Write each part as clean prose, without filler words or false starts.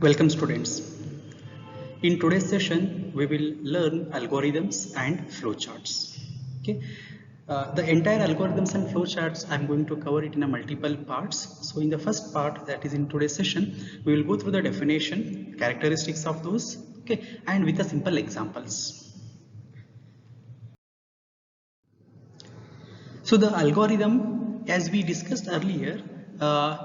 Welcome students. In today's session, we will learn algorithms and flowcharts. Okay. The entire algorithms and flowcharts, I'm going to cover it in a multiple parts. So in the first part, that is in today's session, we will go through the definition, characteristics of those, okay, and with the simple examples. So the algorithm, as we discussed earlier,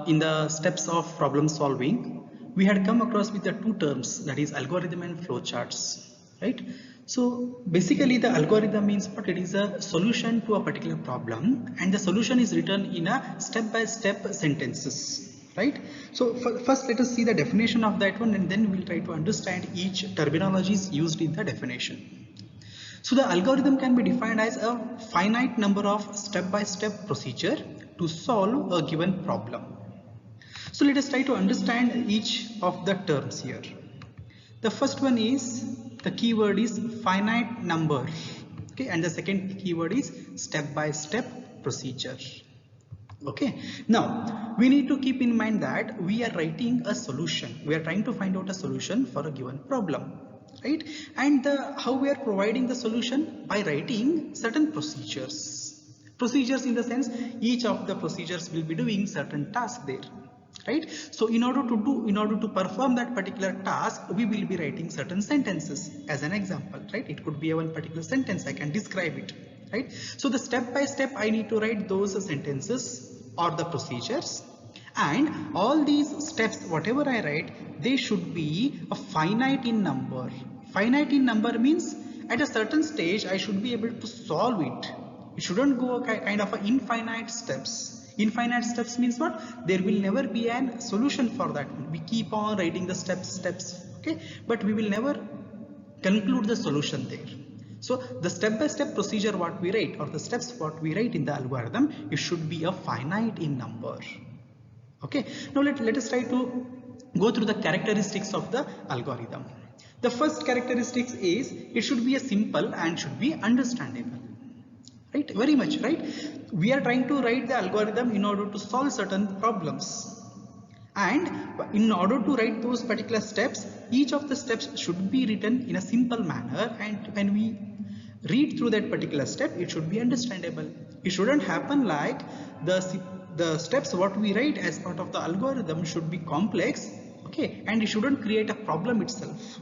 in the steps of problem solving, we had come across with the two terms, that is algorithm and flowcharts, right? So basically the algorithm means what? It is a solution to a particular problem, and the solution is written in a step-by-step sentences, right? So first let us see the definition of that one, and then we'll try to understand each terminologies used in the definition. So the algorithm can be defined as a finite number of step-by-step procedure to solve a given problem. So let us try to understand each of the terms here. The first one is, the keyword is finite number, okay, and the second keyword is step-by-step procedure. Okay, now we need to keep in mind that we are writing a solution. We are trying to find out a solution for a given problem, right? And how we are providing the solution? By writing certain procedures. Procedures in the sense, each of the procedures will be doing certain tasks there, right? So in order to perform that particular task, we will be writing certain sentences as an example, right? It could be a one particular sentence, I can describe it, right? So the step by step I need to write those sentences or the procedures, and all these steps, whatever I write, they should be a finite in number. Finite in number means at a certain stage I should be able to solve it. It shouldn't go a kind of a infinite steps. Infinite steps means what? There will never be a solution for that. We keep on writing the steps, okay, but we will never conclude the solution there. So the step-by-step procedure what we write, or the steps what we write in the algorithm, it should be a finite in number. Okay, now let us try to go through the characteristics of the algorithm. The first characteristics is, it should be a simple and should be understandable, right? Very much, right? We are trying to write the algorithm in order to solve certain problems, and in order to write those particular steps, each of the steps should be written in a simple manner, and when we read through that particular step, it should be understandable. It shouldn't happen like the steps what we write as part of the algorithm should be complex, okay, and it shouldn't create a problem itself,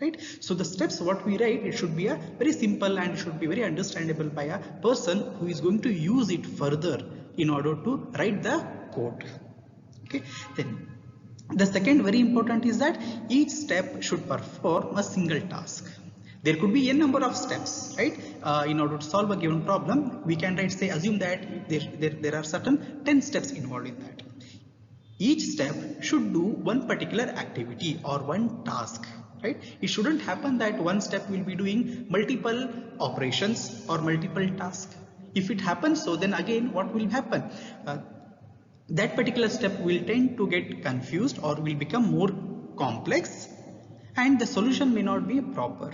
right? So the steps what we write, it should be a very simple and should be very understandable by a person who is going to use it further in order to write the code. Okay, then the second very important is that each step should perform a single task. There could be a number of steps, right? In order to solve a given problem, we can write, say, assume that there are certain 10 steps involved in that. Each step should do one particular activity or one task, right? It shouldn't happen that one step will be doing multiple operations or multiple tasks. If it happens so, then again what will happen? That particular step will tend to get confused or will become more complex, and the solution may not be proper,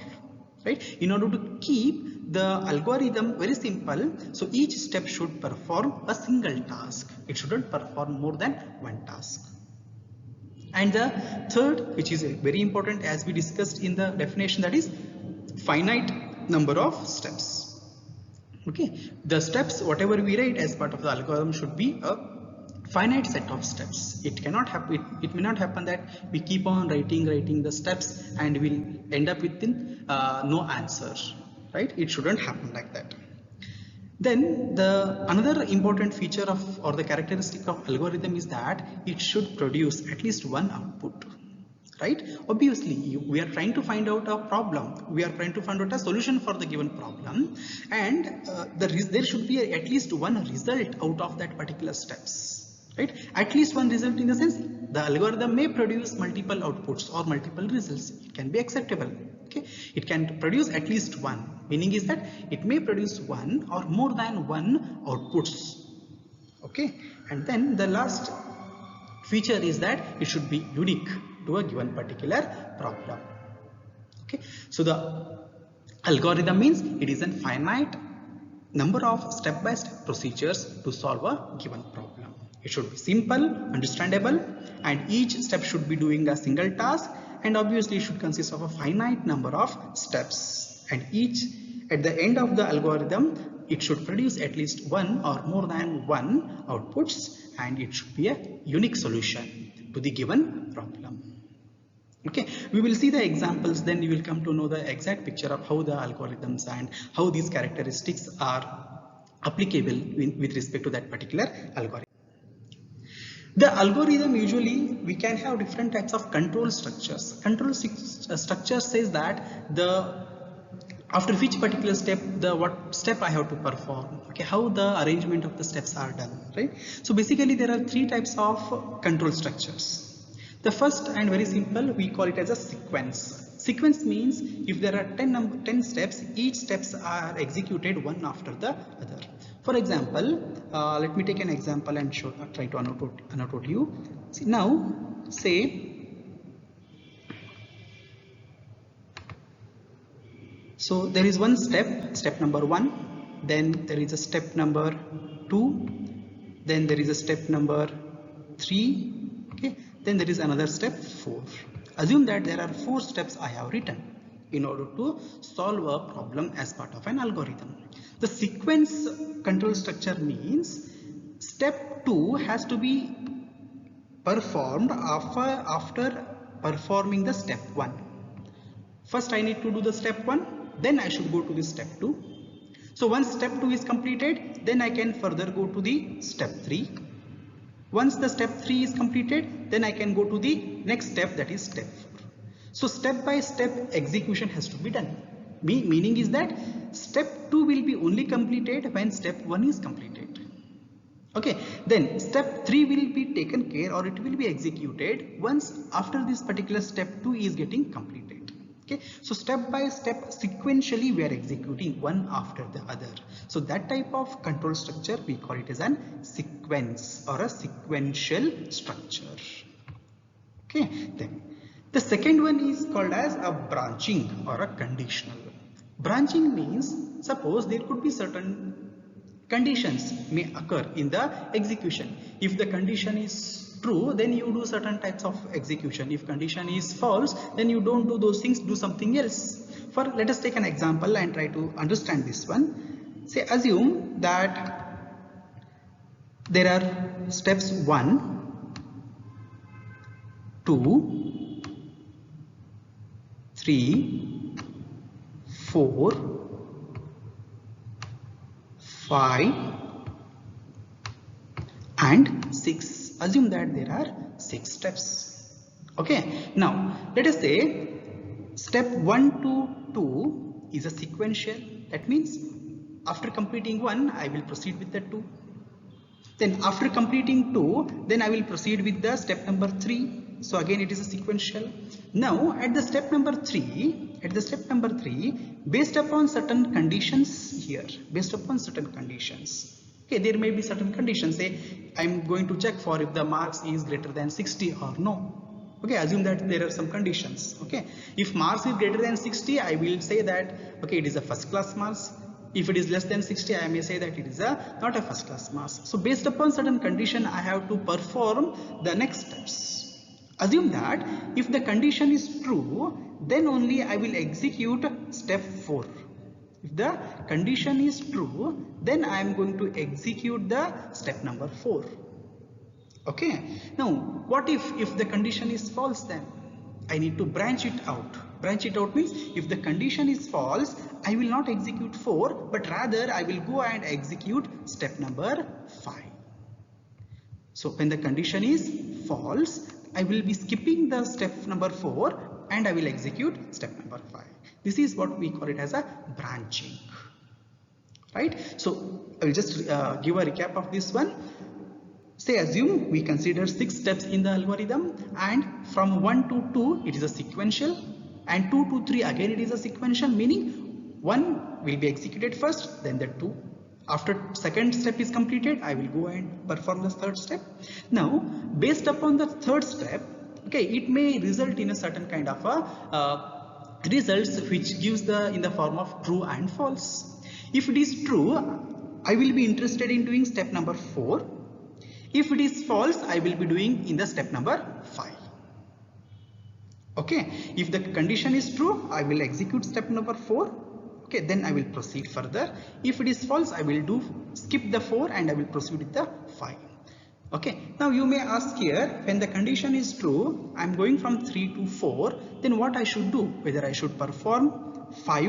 right? In order to keep the algorithm very simple, so each step should perform a single task. It shouldn't perform more than one task. And the third, which is very important as we discussed in the definition, that is finite number of steps. Okay, the steps whatever we write as part of the algorithm should be a finite set of steps. It cannot happen, it may not happen that we keep on writing the steps and we'll end up with no answer, right? It shouldn't happen like that. Then another important feature of, or the characteristic of algorithm is that it should produce at least one output, right? Obviously we are trying to find out a problem, we are trying to find out a solution for the given problem, and there should be at least one result out of that particular steps, right? At least one result, in the sense the algorithm may produce multiple outputs or multiple results. It can be acceptable, okay? It can produce at least one, meaning is that it may produce one or more than one outputs, okay? And then the last feature is that it should be unique to a given particular problem, okay? So the algorithm means it is a finite number of step-by-step procedures to solve a given problem. It should be simple, understandable, and each step should be doing a single task, and obviously it should consist of a finite number of steps, and each at the end of the algorithm it should produce at least one or more than one outputs, and it should be a unique solution to the given problem. Okay, we will see the examples, then you will come to know the exact picture of how the algorithms and how these characteristics are applicable with respect to that particular algorithm. The algorithm, usually we can have different types of control structures. Control structure says that after which particular step, what step I have to perform, okay, how the arrangement of the steps are done, right? So basically there are three types of control structures. The first and very simple, we call it as a sequence. Sequence means if there are 10 steps, each steps are executed one after the other. For example, let me take an example and try to annotate you. See, now say, so there is one step number 1, then there is a step number 2, then there is a step number 3, okay, then there is another step 4. Assume that there are 4 steps I have written in order to solve a problem as part of an algorithm. The sequence control structure means step 2 has to be performed after performing the step 1. First I need to do the step 1, then I should go to the step 2. So once step 2 is completed, then I can further go to the step 3. Once the step 3 is completed, then I can go to the next step, that is step 4. So step by step execution has to be done. Meaning is that step 2 will be only completed when step 1 is completed. Okay, then step 3 will be taken care, or it will be executed once after this particular step 2 is getting completed. Okay, so step by step sequentially we are executing one after the other. So that type of control structure we call it as an sequence or a sequential structure. Okay, then the second one is called as a branching or a conditional. Branching means, suppose there could be certain conditions may occur in the execution. If the condition is true, then you do certain types of execution. If condition is false, then you don't do those things, do something else. Let us take an example and try to understand this one. Say, assume that there are steps 1, 2, 3, 4, 5 and 6. Assume that there are 6 steps. Okay, now let us say step 1 to 2 is a sequential. That means after completing 1, I will proceed with the 2. Then after completing 2, then I will proceed with the step number 3. So again it is a sequential. Now at the step number 3, based upon certain conditions here, okay, there may be certain conditions. Say I am going to check for if the marks is greater than 60 or no. Okay, assume that there are some conditions. Okay, if marks is greater than 60, I will say that okay, it is a first class marks. If it is less than 60, I may say that it is not a first class marks. So based upon certain condition, I have to perform the next steps. Assume that if the condition is true, then only I will execute step 4. If the condition is true, then I am going to execute the step number 4. Okay, now what if the condition is false? Then I need to branch it out. Branch it out means if the condition is false, I will not execute 4, but rather I will go and execute step number 5. So when the condition is false, I will be skipping the step number 4 and I will execute step number 5. This is what we call it as a branching. Right? So I will just give a recap of this one. Say assume we consider 6 steps in the algorithm, and from 1 to 2 it is a sequential, and 2 to 3 again it is a sequential, meaning 1 will be executed first, then the 2. After second step is completed, I will go and perform the third step. Now based upon the third step, okay, it may result in a certain kind of a results which gives in the form of true and false. If it is true, I will be interested in doing step number 4. If it is false, I will be doing in the step number 5. Okay, if the condition is true, I will execute step number 4. Okay, then I will proceed further. If it is false, I will skip the 4 and I will proceed with the 5. Okay, now you may ask here, when the condition is true, I am going from 3 to 4, then what I should do? Whether I should perform 5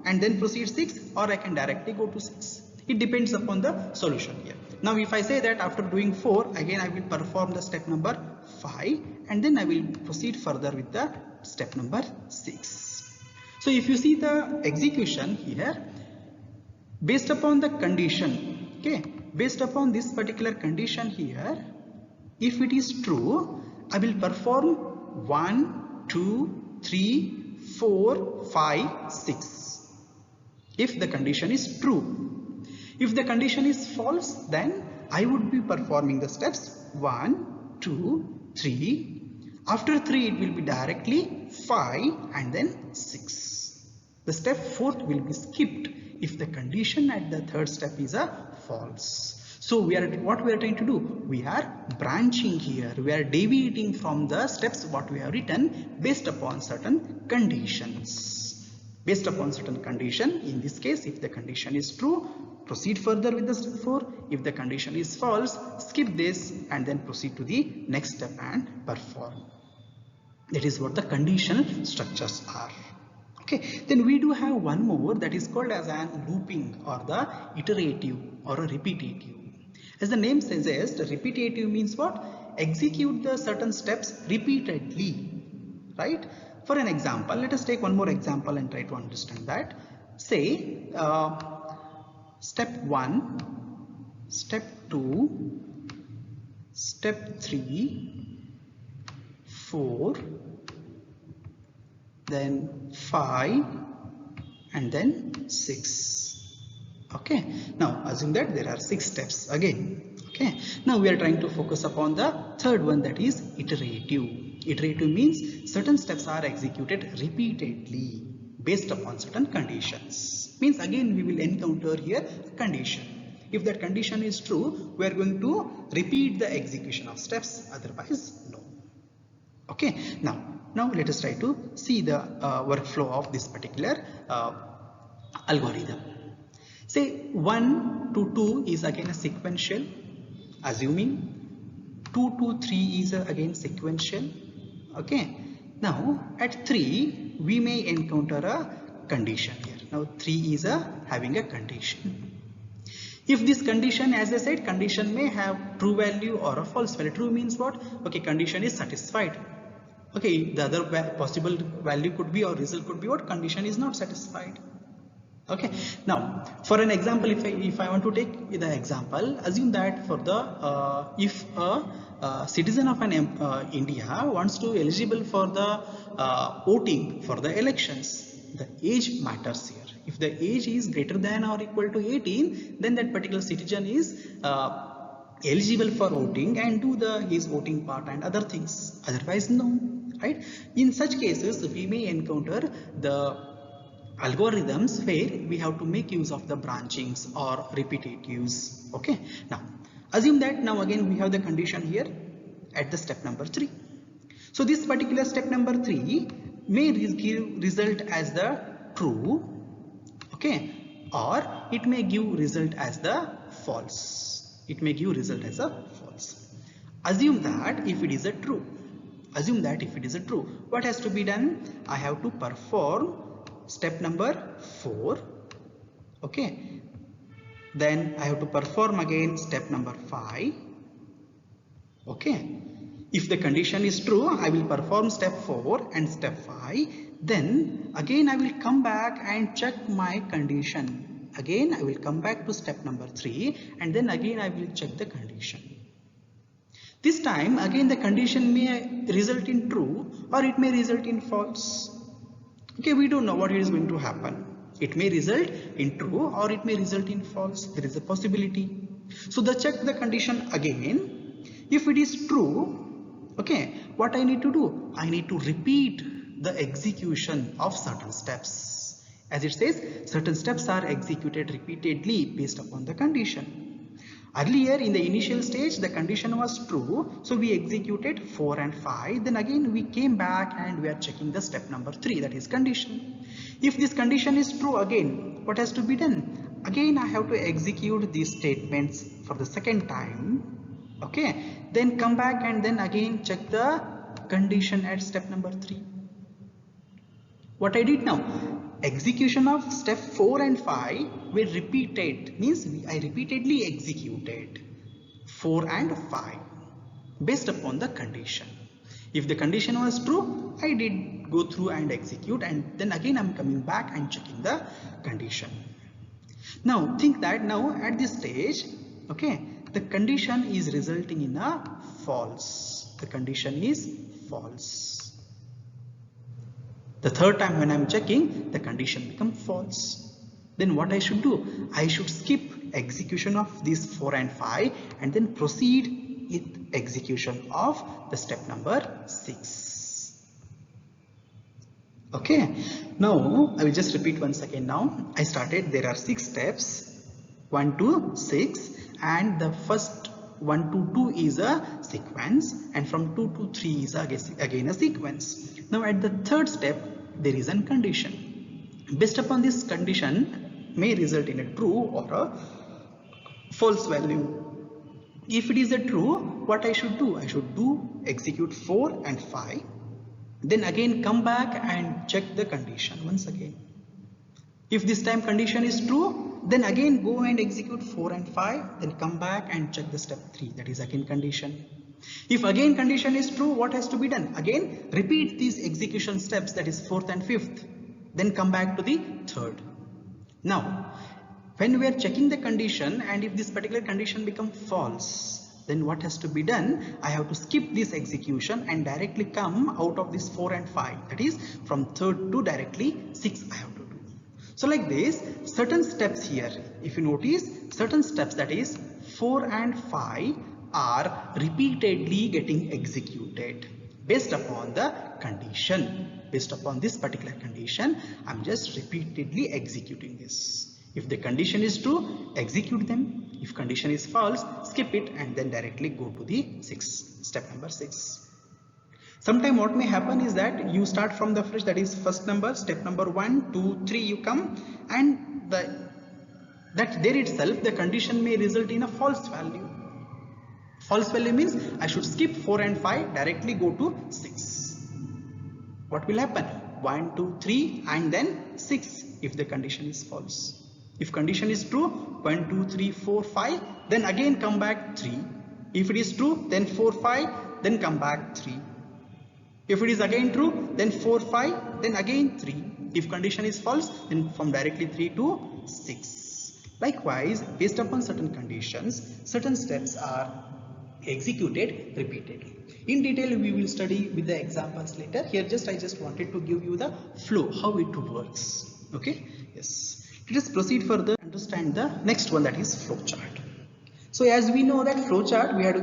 and then proceed 6, or I can directly go to 6. It depends upon the solution here. Now if I say that after doing 4, again I will perform the step number 5 and then I will proceed further with the step number 6. So if you see the execution here, based upon the condition, okay, based upon this particular condition here, if it is true, I will perform 1, 2, 3, 4, 5, 6. If the condition is true. If the condition is false, then I would be performing the steps 1, 2, 3. After 3, it will be directly 5 and then 6. The step 4 will be skipped if the condition at the third step is a false. So what we are trying to do? We are branching here. We are deviating from the steps what we have written based upon certain conditions. Based upon certain condition, in this case, if the condition is true, proceed further with the step 4. If the condition is false, skip this and then proceed to the next step and perform. That is what the conditional structures are. Okay, then we do have one more that is called as an looping or the iterative or a repetitive. As the name suggests, the repetitive means what? Execute the certain steps repeatedly, right? For an example, let us take one more example and try to understand that. Say step 1, step 2, step 3, 4, then 5 and then 6. Okay, now assume that there are 6 steps again. Okay, now we are trying to focus upon the third one, that is iterative. Iterative means certain steps are executed repeatedly based upon certain conditions. Means again we will encounter here a condition. If that condition is true, we are going to repeat the execution of steps, otherwise no. Okay, now let us try to see the workflow of this particular algorithm. Say 1 to 2 is again a sequential, assuming 2 to 3 is again sequential. Okay, now at 3 we may encounter a condition here. Now 3 is having a condition. If this condition, as I said, condition may have true value or a false value. True means what? Okay, condition is satisfied. Okay, the other possible value could be or result could be what? Condition is not satisfied. Okay, now for an example, if I want to take the example, assume that for the if a citizen of an India wants to eligible for the voting for the elections, the age matters here. If the age is greater than or equal to 18, then that particular citizen is eligible for voting and do his voting part and other things. Otherwise, no. Right? In such cases, we may encounter the algorithms where we have to make use of the branchings or repetitives. Okay. Now, assume that now again we have the condition here at the step number 3. So this particular step number 3 may give result as the true, okay, or it may give result as the false. It may give result as a false. Assume that if it is a true. Assume that if it is a true, what has to be done? I have to perform step number 4. Okay. Then I have to perform again step number 5. Okay. If the condition is true, I will perform step 4 and step 5. Then again I will come back and check my condition. Again I will come back to step number 3 and then again I will check the condition. This time again the condition may result in true or it may result in false. Okay, we don't know what is going to happen. It may result in true or it may result in false. There is a possibility. So check the condition again. If it is true, okay, what I need to do? I need to repeat the execution of certain steps. As it says, certain steps are executed repeatedly based upon the condition. Earlier in the initial stage the condition was true, so we executed 4 and 5. Then again we came back and we are checking the step number 3, that is condition. If this condition is true, again what has to be done? Again I have to execute these statements for the second time. Okay, then come back and then again check the condition at step number 3. What I did now, execution of step 4 and 5 were repeated, means I repeatedly executed 4 and 5 based upon the condition. If the condition was true, I did go through and execute, and then again I'm coming back and checking the condition. Now think that now at this stage, okay, the condition is resulting in a false. The condition is false. The third time when I'm checking, the condition becomes false. Then what I should do? I should skip execution of these 4 and 5 and then proceed with execution of the step number 6. Okay, now I will just repeat once again. Now I started, there are 6 steps, 1 to 6, and the first 1 to 2 is a sequence, and from 2 to 3 is again a sequence. Now at the third step there is a condition. Based upon this condition may result in a true or a false value. If it is a true, what I should do? I should execute 4 and 5, then again come back and check the condition once again. If this time condition is true, then again go and execute 4 and 5, then come back and check the step 3, that is again condition. If again condition is true, what has to be done? Again repeat these execution steps, that is 4th and 5th, then come back to the 3rd. Now when we are checking the condition and if this particular condition becomes false, then what has to be done? I have to skip this execution and directly come out of this 4 and 5, that is from 3rd to directly 6 I have to do. So like this, certain steps here, if you notice, certain steps, that is 4 and 5 are repeatedly getting executed based upon the condition. Based upon this particular condition, I'm just repeatedly executing this. If the condition is true, execute them. If condition is false, skip it and then directly go to the step number 6. Sometime what may happen is that you start from the first, that is first number, step number 1, 2, 3 you come, and that there itself the condition may result in a false value. False value means I should skip 4 and 5, directly go to 6. What will happen? 1, 2, 3 and then 6 if the condition is false. If condition is true, 1, 2, 3, 4, 5, then again come back 3. If it is true, then 4, 5, then come back 3. If it is again true, then 4, 5, then again 3. If condition is false, then from directly 3 to 6. Likewise, based upon certain conditions, certain steps are executed repeatedly. In detail we will study with the examples later. Here I just wanted to give you the flow, how it works. Okay, yes. Let us proceed further, understand the next one, that is flowchart. So as we know that flowchart, we had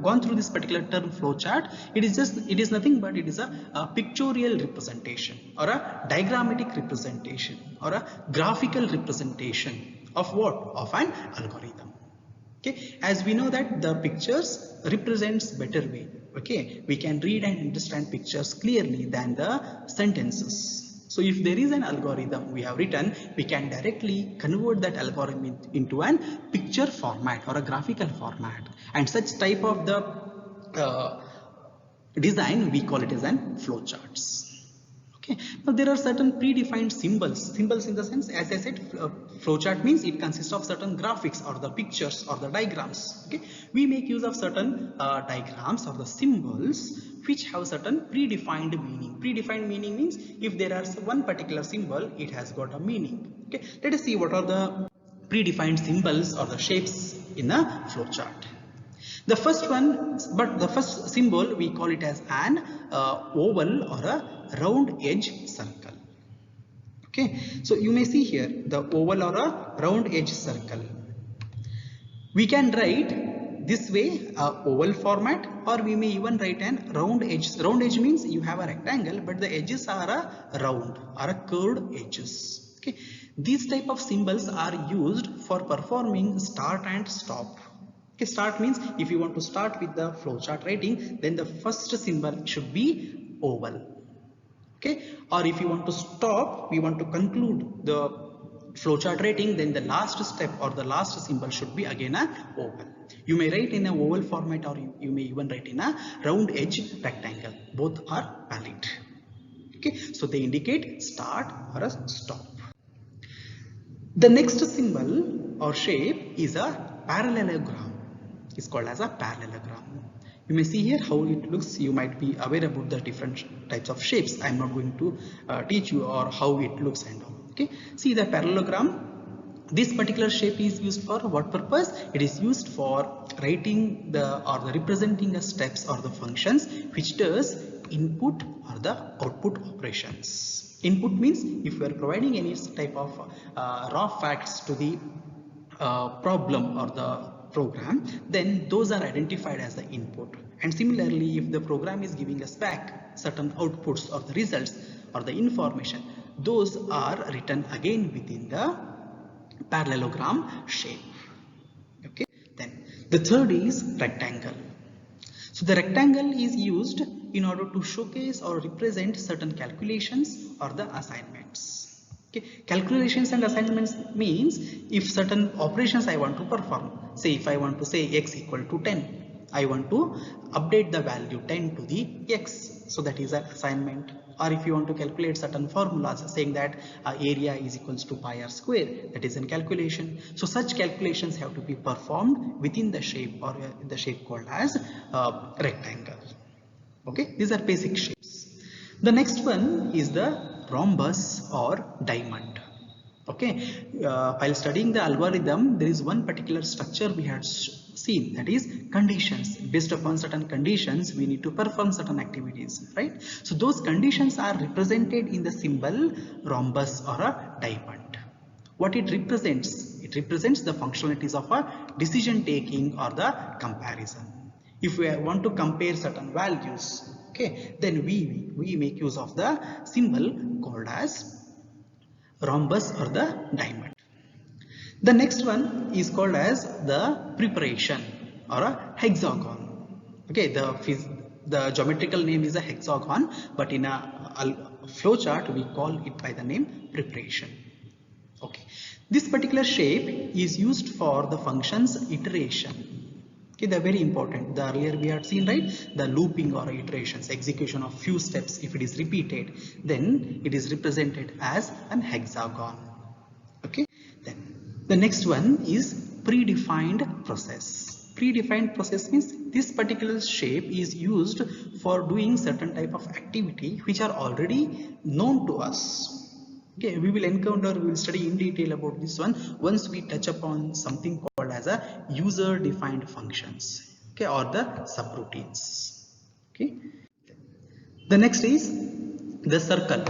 gone through this particular term flowchart. It is nothing but it is a pictorial representation or a diagrammatic representation or a graphical representation of what? Of an algorithm. Okay, as we know that the pictures represents better way. Okay, we can read and understand pictures clearly than the sentences. So if there is an algorithm we have written, we can directly convert that algorithm into an picture format or a graphical format, and such type of the design we call it as an flowcharts. Okay, now there are certain predefined symbols in the sense, as I said, flowchart means it consists of certain graphics or the pictures or the diagrams. Okay, we make use of certain diagrams or the symbols which have certain predefined meaning. Predefined meaning means if there are one particular symbol, it has got a meaning. Okay, let us see what are the predefined symbols or the shapes in a flowchart. The first symbol we call it as an oval or a round edge circle. Okay, so you may see here the oval or a round edge circle. We can write this way, oval format, or we may even write an round edge. Round edge means you have a rectangle but the edges are a round or a curved edges. Okay, these type of symbols are used for performing start and stop. Okay, start means if you want to start with the flowchart writing, then the first symbol should be oval. Okay, or if you want to stop, we want to conclude the flowchart writing, then the last step or the last symbol should be again a oval. You may write in a oval format, or you may even write in a round edge rectangle. Both are valid. Okay, so they indicate start or a stop. The next symbol or shape is a parallelogram. It's called as a parallelogram. You may see here how it looks. You might be aware about the different types of shapes. I'm not going to teach you or how it looks and all. Okay, see the parallelogram. This particular shape is used for what purpose? It is used for writing the or the representing the steps or the functions which does input or the output operations. Input means if you are providing any type of raw facts to the problem or the program, then those are identified as the input. And similarly, if the program is giving us back certain outputs or the results or the information, those are written again within the parallelogram shape. Okay, then the third is rectangle. So the rectangle is used in order to showcase or represent certain calculations or the assignments. Okay, calculations and assignments means if certain operations I want to perform, say if I want to say x equal to 10, I want to update the value 10 to the x, so that is an assignment. Or if you want to calculate certain formulas saying that area is equals to pi r square, that is a calculation. So such calculations have to be performed within the shape or the shape called as rectangle. Okay, these are basic shapes. The next one is the rhombus or diamond. Okay, while studying the algorithm, there is one particular structure we had seen, that is conditions. Based upon certain conditions, we need to perform certain activities, right? So those conditions are represented in the symbol rhombus or a diamond. What it represents? It represents the functionalities of a decision taking or the comparison. If we want to compare certain values, okay, then we make use of the symbol called as rhombus or the diamond. The next one is called as the preparation or a hexagon. Okay, the geometrical name is a hexagon, but in a flowchart we call it by the name preparation. Okay, this particular shape is used for the functions iteration. Okay, they're very important. The earlier we had seen, right, the looping or iterations, execution of few steps. If it is repeated, then it is represented as an hexagon. Okay, then the next one is predefined process. Predefined process means this particular shape is used for doing certain type of activity which are already known to us. Okay, we will study in detail about this one once we touch upon something called as a user defined functions, okay, or the subroutines. Okay, the next is the circle.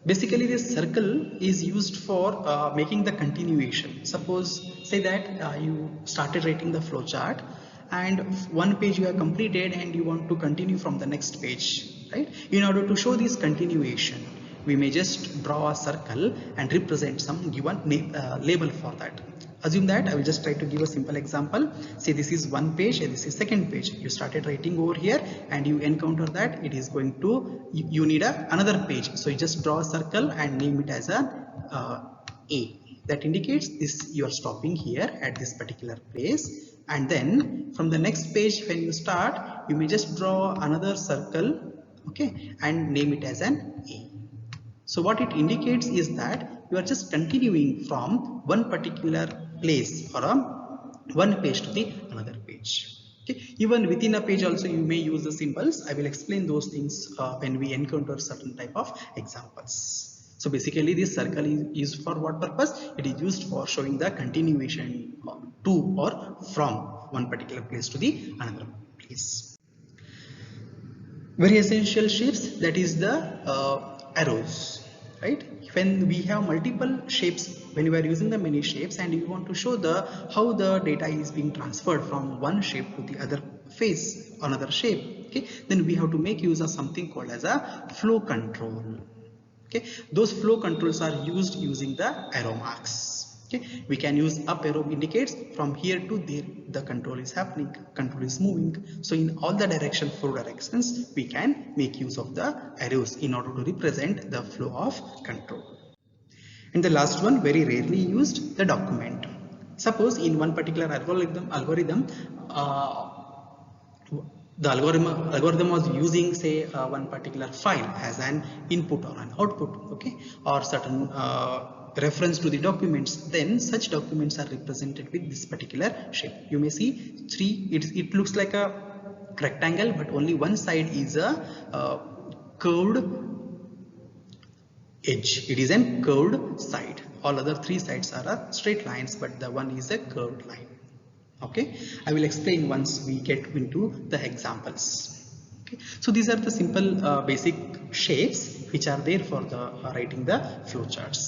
Basically this circle is used for making the continuation. Suppose say that you started writing the flowchart and one page you have completed and you want to continue from the next page, right? In order to show this continuation, we may just draw a circle and represent some given name, label for that. Assume that I will just try to give a simple example. Say this is one page and this is second page. You started writing over here and you encounter that it is going to, you need another page. So you just draw a circle and name it as a. That indicates this you are stopping here at this particular place. And then from the next page when you start, you may just draw another circle, okay, and name it as an A. So what it indicates is that you are just continuing from one particular place or one page to the another page. Okay. Even within a page also you may use the symbols. I will explain those things when we encounter certain type of examples. So basically this circle is used for what purpose? It is used for showing the continuation to or from one particular place to the another place. Very essential shapes, that is the arrows, right? When we have multiple shapes, when you are using the many shapes and you want to show the how the data is being transferred from one shape to the other face, another shape, okay, then we have to make use of something called as a flow control. Okay, those flow controls are used using the arrow marks. Okay, we can use up arrow indicates from here to there the control is happening, control is moving. So in all the direction, 4 directions, we can make use of the arrows in order to represent the flow of control. And the last one, very rarely used, the document. Suppose in one particular algorithm the algorithm was using, say, one particular file as an input or an output, okay, or certain reference to the documents, then such documents are represented with this particular shape. You may see it looks like a rectangle, but only one side is a curved edge. It is a curved side. All other 3 sides are straight lines, but the one is a curved line. Okay, I will explain once we get into the examples. Okay, so these are the simple basic shapes which are there for the writing the flowcharts.